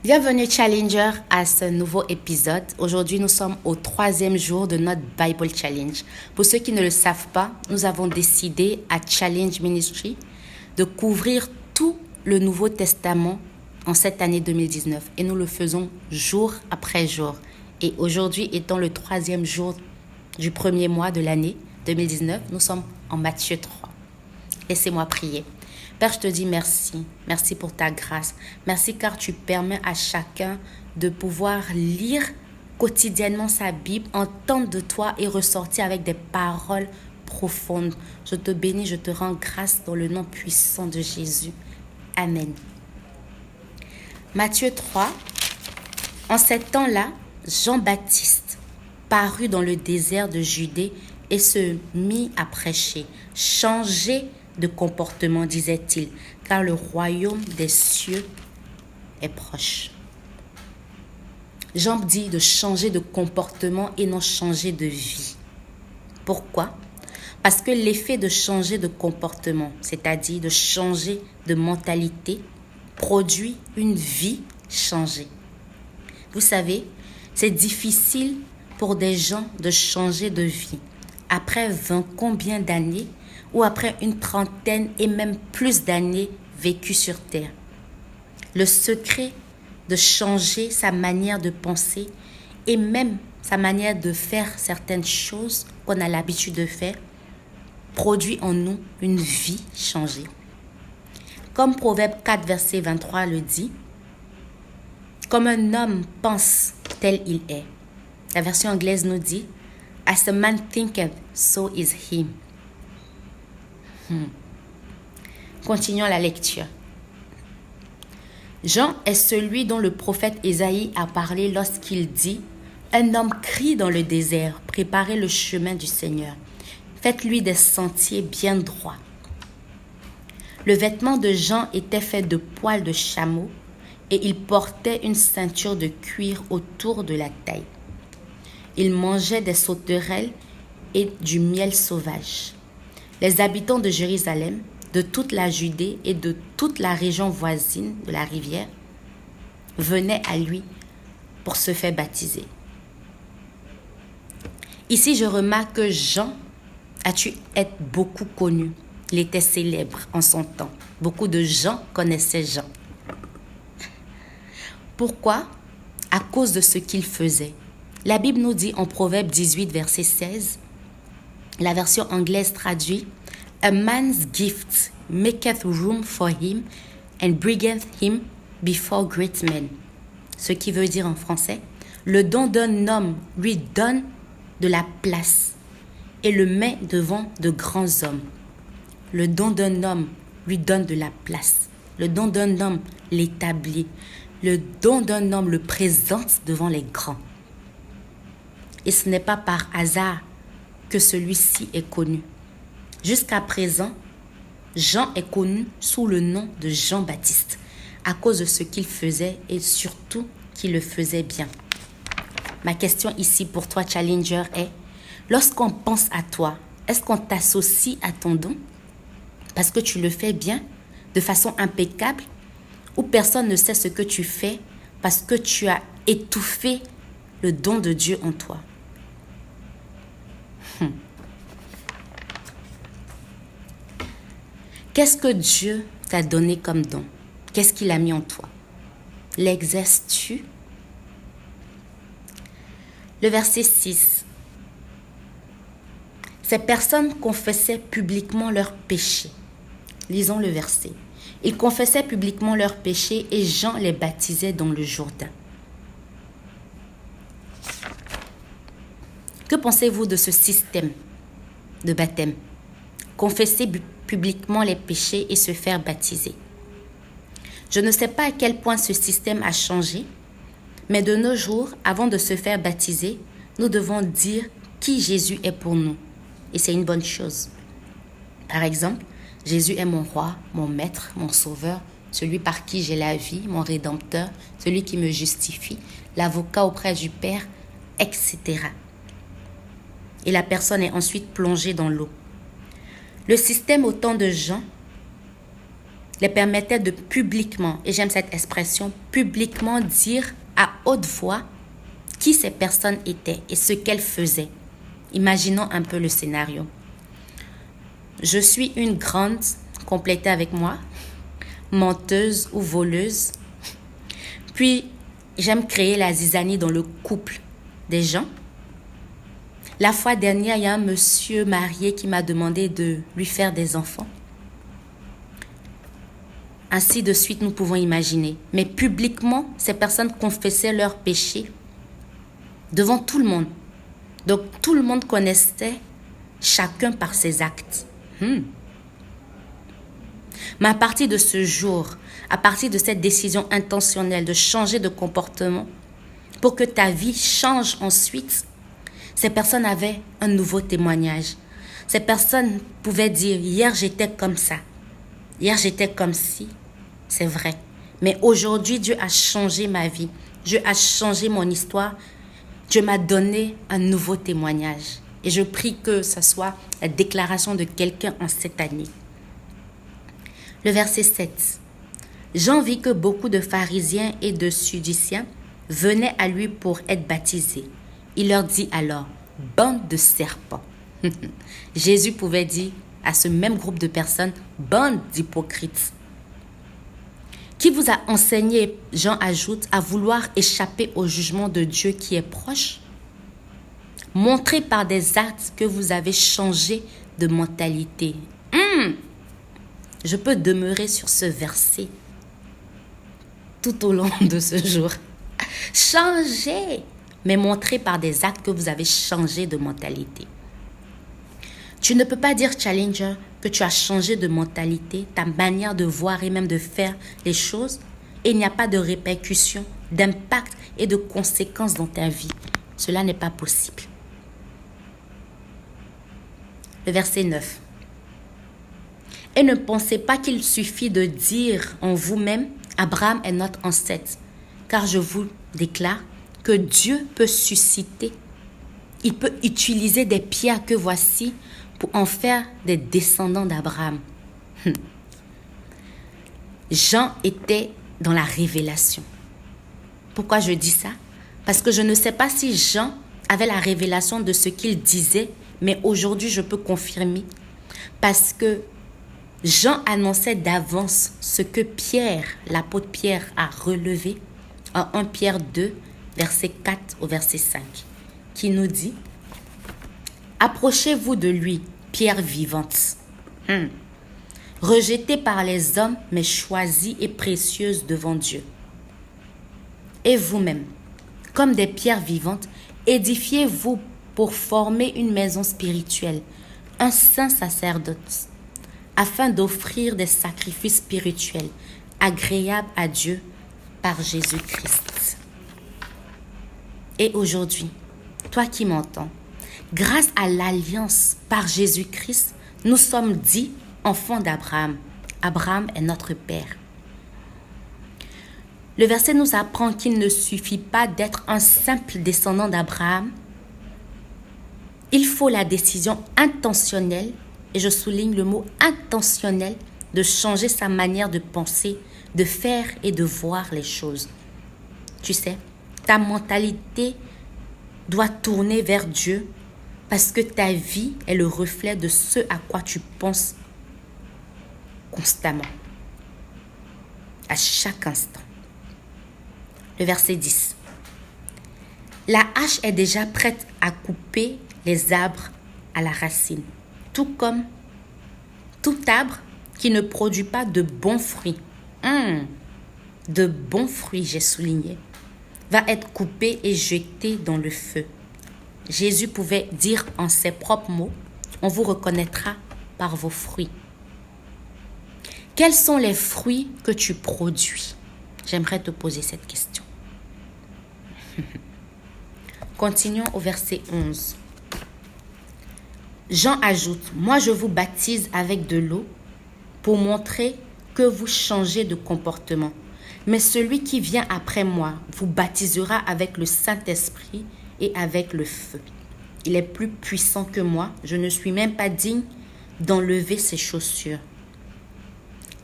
Bienvenue Challenger à ce nouveau épisode. Aujourd'hui, nous sommes au 3e jour de notre Bible Challenge. Pour ceux qui ne le savent pas, nous avons décidé à Challenge Ministry de couvrir tout le Nouveau Testament en cette année 2019 et nous le faisons jour après jour. Et aujourd'hui, étant le 3e jour du premier mois de l'année 2019, nous sommes en Matthieu 3. Laissez-moi prier. Père, je te dis merci. Merci pour ta grâce. Merci car tu permets à chacun de pouvoir lire quotidiennement sa Bible, entendre de toi et ressortir avec des paroles profondes. Je te bénis, je te rends grâce dans le nom puissant de Jésus. Amen. Matthieu 3. En ces temps-là, Jean-Baptiste parut dans le désert de Judée et se mit à prêcher. Changez de comportement, disait-il, car le royaume des cieux est proche. Jean dit de changer de comportement et non changer de vie. Pourquoi? Parce que l'effet de changer de comportement, c'est-à-dire de changer de mentalité, produit une vie changée. Vous savez, c'est difficile pour des gens de changer de vie. Après 20 combien d'années ou après une trentaine et même plus d'années vécues sur Terre. Le secret de changer sa manière de penser et même sa manière de faire certaines choses qu'on a l'habitude de faire produit en nous une vie changée. Comme Proverbe 4, verset 23 le dit, « Comme un homme pense, tel il est. » La version anglaise nous dit, « As a man thinketh, so is he. » Continuons la lecture. Jean est celui dont le prophète Ésaïe a parlé lorsqu'il dit « Un homme crie dans le désert, préparez le chemin du Seigneur. Faites-lui des sentiers bien droits. » Le vêtement de Jean était fait de poils de chameau et il portait une ceinture de cuir autour de la taille. Il mangeait des sauterelles et du miel sauvage. Les habitants de Jérusalem, de toute la Judée et de toute la région voisine de la rivière venaient à lui pour se faire baptiser. Ici, je remarque que Jean a dû être beaucoup connu. Il était célèbre en son temps. Beaucoup de gens connaissaient Jean. Pourquoi? À cause de ce qu'il faisait. La Bible nous dit en Proverbe 18, verset 16, la version anglaise traduit « A man's gift maketh room for him and bringeth him before great men ». Ce qui veut dire en français « Le don d'un homme lui donne de la place et le met devant de grands hommes ». Le don d'un homme lui donne de la place. Le don d'un homme l'établit. Le don d'un homme le présente devant les grands. Et ce n'est pas par hasard que celui-ci est connu. Jusqu'à présent, Jean est connu sous le nom de Jean-Baptiste à cause de ce qu'il faisait et surtout qu'il le faisait bien. Ma question ici pour toi, Challenger, est lorsqu'on pense à toi, est-ce qu'on t'associe à ton don parce que tu le fais bien, de façon impeccable, ou personne ne sait ce que tu fais parce que tu as étouffé le don de Dieu en toi? Qu'est-ce que Dieu t'a donné comme don? Qu'est-ce qu'il a mis en toi? L'exerces-tu? Le verset 6. Ces personnes confessaient publiquement leurs péchés. Lisons le verset. Ils confessaient publiquement leurs péchés et Jean les baptisait dans le Jourdain. Que pensez-vous de ce système de baptême? Confesser publiquement les péchés et se faire baptiser. Je ne sais pas à quel point ce système a changé, mais de nos jours, avant de se faire baptiser, nous devons dire qui Jésus est pour nous. Et c'est une bonne chose. Par exemple, Jésus est mon roi, mon maître, mon sauveur, celui par qui j'ai la vie, mon rédempteur, celui qui me justifie, l'avocat auprès du Père, etc. Et la personne est ensuite plongée dans l'eau. Le système au temps de Jean les permettait de publiquement, et j'aime cette expression, publiquement dire à haute voix qui ces personnes étaient et ce qu'elles faisaient. Imaginons un peu le scénario. Je suis une grande, complétée avec moi, menteuse ou voleuse. Puis, j'aime créer la zizanie dans le couple des gens. La fois dernière, il y a un monsieur marié qui m'a demandé de lui faire des enfants. Ainsi de suite, nous pouvons imaginer. Mais publiquement, ces personnes confessaient leurs péchés devant tout le monde. Donc, tout le monde connaissait chacun par ses actes. Mais à partir de ce jour, à partir de cette décision intentionnelle de changer de comportement, pour que ta vie change ensuite, ces personnes avaient un nouveau témoignage. Ces personnes pouvaient dire, hier j'étais comme ça, hier j'étais comme ci, c'est vrai. Mais aujourd'hui, Dieu a changé ma vie, Dieu a changé mon histoire, Dieu m'a donné un nouveau témoignage. Et je prie que ce soit la déclaration de quelqu'un en cette année. Le verset 7. Jean vit que beaucoup de pharisiens et de sadduciens venaient à lui pour être baptisés. Il leur dit alors, bande de serpents. Jésus pouvait dire à ce même groupe de personnes, bande d'hypocrites. Qui vous a enseigné, Jean ajoute, à vouloir échapper au jugement de Dieu qui est proche? Montrez par des actes que vous avez changé de mentalité. Je peux demeurer sur ce verset tout au long de ce jour. Changez, mais montrez par des actes que vous avez changé de mentalité. Tu ne peux pas dire, Challenger, que tu as changé de mentalité, ta manière de voir et même de faire les choses, et il n'y a pas de répercussions, d'impact et de conséquences dans ta vie. Cela n'est pas possible. Le verset 9. Et ne pensez pas qu'il suffit de dire en vous-même, Abraham est notre ancêtre, car je vous déclare que Dieu peut susciter, il peut utiliser des pierres que voici pour en faire des descendants d'Abraham. Jean était dans la révélation. Pourquoi je dis ça? Parce que je ne sais pas si Jean avait la révélation de ce qu'il disait, mais aujourd'hui je peux confirmer. Parce que Jean annonçait d'avance ce que Pierre, l'apôtre Pierre, a relevé en 1 Pierre 2, verset 4 au verset 5, qui nous dit « Approchez-vous de lui, pierre vivante, rejetée par les hommes, mais choisie et précieuse devant Dieu. Et vous-même, comme des pierres vivantes, édifiez-vous pour former une maison spirituelle, un saint sacerdoce, afin d'offrir des sacrifices spirituels agréables à Dieu par Jésus-Christ. » Et aujourd'hui, toi qui m'entends, grâce à l'alliance par Jésus-Christ, nous sommes dits enfants d'Abraham. Abraham est notre père. Le verset nous apprend qu'il ne suffit pas d'être un simple descendant d'Abraham. Il faut la décision intentionnelle, et je souligne le mot intentionnel, de changer sa manière de penser, de faire et de voir les choses. Tu sais, ta mentalité doit tourner vers Dieu parce que ta vie est le reflet de ce à quoi tu penses constamment, à chaque instant. Le verset 10. La hache est déjà prête à couper les arbres à la racine, tout comme tout arbre qui ne produit pas de bons fruits. De bons fruits, j'ai souligné, va être coupé et jeté dans le feu. Jésus pouvait dire en ses propres mots, on vous reconnaîtra par vos fruits. Quels sont les fruits que tu produis? J'aimerais te poser cette question. Continuons au verset 11. Jean ajoute, moi je vous baptise avec de l'eau pour montrer que vous changez de comportement. Mais celui qui vient après moi vous baptisera avec le Saint-Esprit et avec le feu. Il est plus puissant que moi, je ne suis même pas digne d'enlever ses chaussures.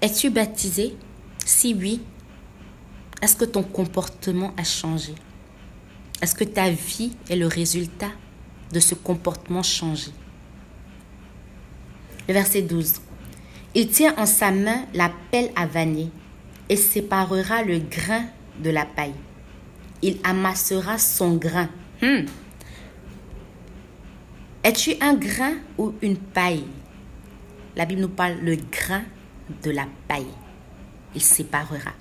Es-tu baptisé? Si oui, est-ce que ton comportement a changé? Est-ce que ta vie est le résultat de ce comportement changé? Le verset 12. Il tient en sa main la pelle à vanner et séparera le grain de la paille. Il amassera son grain. Es-tu un grain ou une paille? La Bible nous parle le grain de la paille. Il séparera.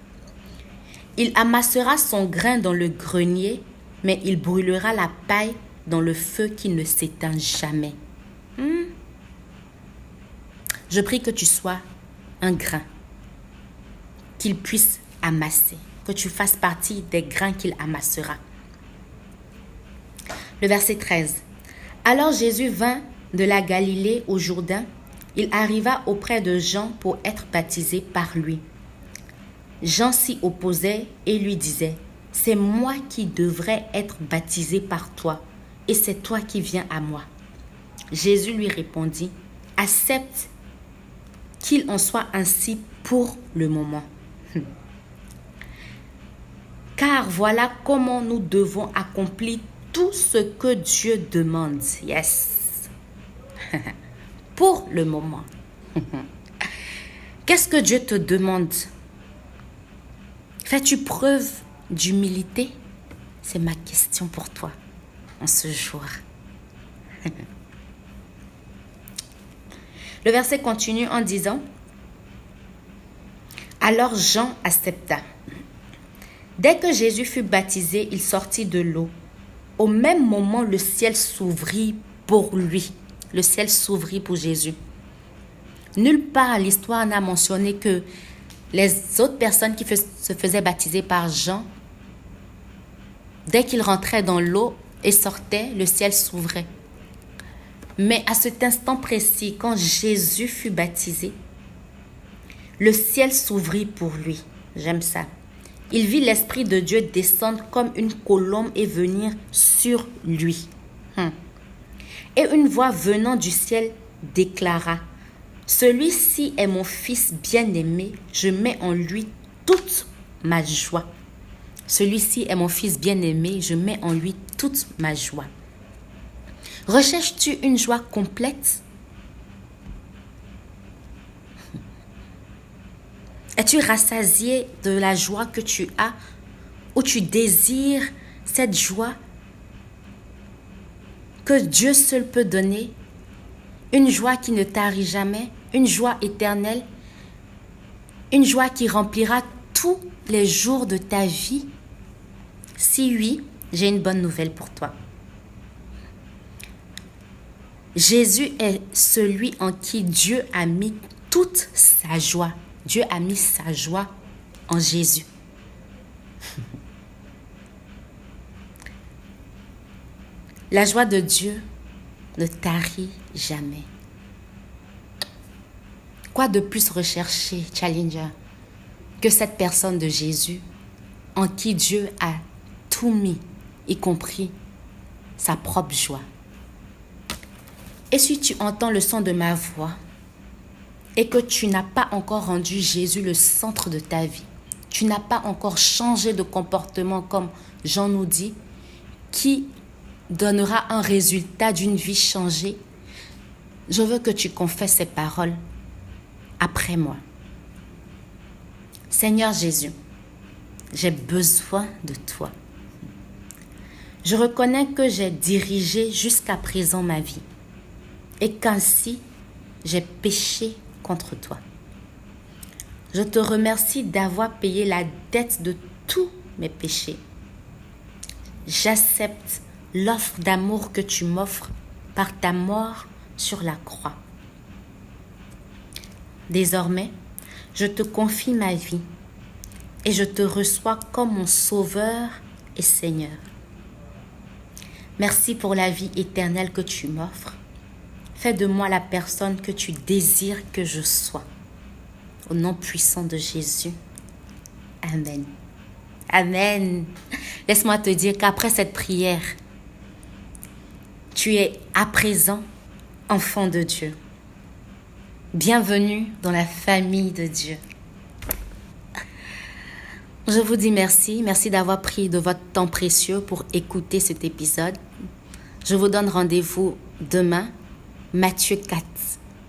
Il amassera son grain dans le grenier, mais il brûlera la paille dans le feu qui ne s'éteint jamais. Je prie que tu sois un grain qu'il puisse amasser, que tu fasses partie des grains qu'il amassera. Le verset 13. Alors Jésus vint de la Galilée au Jourdain. Il arriva auprès de Jean pour être baptisé par lui. Jean s'y opposait et lui disait, « C'est moi qui devrais être baptisé par toi, et c'est toi qui viens à moi. » Jésus lui répondit, « Accepte qu'il en soit ainsi pour le moment. Car voilà comment nous devons accomplir tout ce que Dieu demande. » Yes. Pour le moment. Qu'est-ce que Dieu te demande? Fais-tu preuve d'humilité? C'est ma question pour toi en ce jour. Le verset continue en disant, « Alors Jean accepta. Dès que Jésus fut baptisé, il sortit de l'eau. Au même moment, le ciel s'ouvrit pour lui. » Le ciel s'ouvrit pour Jésus. Nulle part l'histoire n'a mentionné que les autres personnes qui se faisaient baptiser par Jean, dès qu'ils rentraient dans l'eau et sortaient, le ciel s'ouvrait. Mais à cet instant précis, quand Jésus fut baptisé, le ciel s'ouvrit pour lui. J'aime ça. Il vit l'Esprit de Dieu descendre comme une colombe et venir sur lui. Et une voix venant du ciel déclara, « Celui-ci est mon fils bien-aimé, je mets en lui toute ma joie. » Celui-ci est mon fils bien-aimé, je mets en lui toute ma joie. Recherches-tu une joie complète? Es-tu rassasié de la joie que tu as ou tu désires cette joie que Dieu seul peut donner? Une joie qui ne tarit jamais, une joie éternelle, une joie qui remplira tous les jours de ta vie? Si oui, j'ai une bonne nouvelle pour toi. Jésus est celui en qui Dieu a mis toute sa joie. Dieu a mis sa joie en Jésus. La joie de Dieu ne tarit jamais. Quoi de plus recherché, Challenger, que cette personne de Jésus en qui Dieu a tout mis, y compris sa propre joie? Et si tu entends le son de ma voix et que tu n'as pas encore rendu Jésus le centre de ta vie, tu n'as pas encore changé de comportement comme Jean nous dit, qui donnera un résultat d'une vie changée, je veux que tu confesses ces paroles après moi. Seigneur Jésus, j'ai besoin de toi. Je reconnais que j'ai dirigé jusqu'à présent ma vie et qu'ainsi j'ai péché contre toi. Je te remercie d'avoir payé la dette de tous mes péchés. J'accepte l'offre d'amour que tu m'offres par ta mort sur la croix. Désormais, je te confie ma vie et je te reçois comme mon Sauveur et Seigneur. Merci pour la vie éternelle que tu m'offres. Fais de moi la personne que tu désires que je sois. Au nom puissant de Jésus. Amen. Amen. Laisse-moi te dire qu'après cette prière, tu es à présent enfant de Dieu. Bienvenue dans la famille de Dieu. Je vous dis merci. Merci d'avoir pris de votre temps précieux pour écouter cet épisode. Je vous donne rendez-vous demain, Matthieu 4.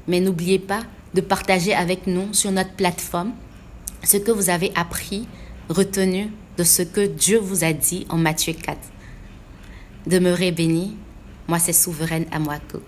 Mais n'oubliez pas de partager avec nous sur notre plateforme ce que vous avez appris, retenu de ce que Dieu vous a dit en Matthieu 4. Demeurez bénis. Moi, c'est Souveraine Amouakou.